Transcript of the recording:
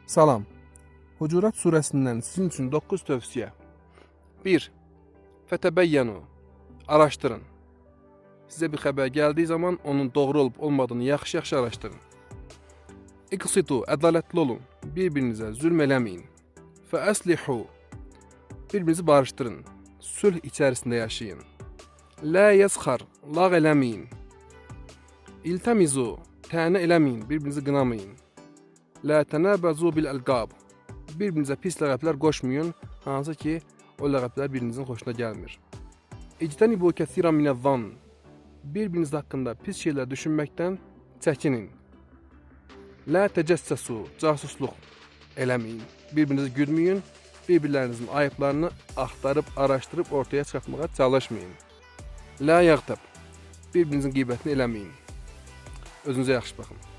Salam. Hucurat surəsindən sizin üçün 9 tövsiyə. 1. Fətəbəyyənu. Araşdırın. Sizə bir xəbər gəldiyi zaman onun doğru olub olmadığını yaxşı-yaxşı araşdırın. İqsitu. Ədalətli olun. Bir-birinizə zülm eləməyin. Fəəslihu. Bir-birinizi barışdırın. Sülh içərisində yaşayın. Lə yəsxar. Lağ eləməyin. İltəmizu. Tənə eləməyin. Bir-birinizi qınamayın. Lə tənəbəzu bil-əlqab. Bir-birinizə pis ləqəblər qoşmayın, hansı ki, o ləqəblər birinizin xoşuna gəlmir. İctənibu kəsiran minəz-zann. Bir-biriniz haqqında pis şeylər düşünməkdən çəkinin. Lə təcəssəsu. Casusluq eləməyin. Bir-birinizi güdməyin, bir-birlərinizin ayıblarını axtarıb, araşdırıb ortaya çıxartmağa çalışmayın. Lə yəğtəb. Bir-birinizin qeybətini eləməyin. Özünüzə yaxşı baxın.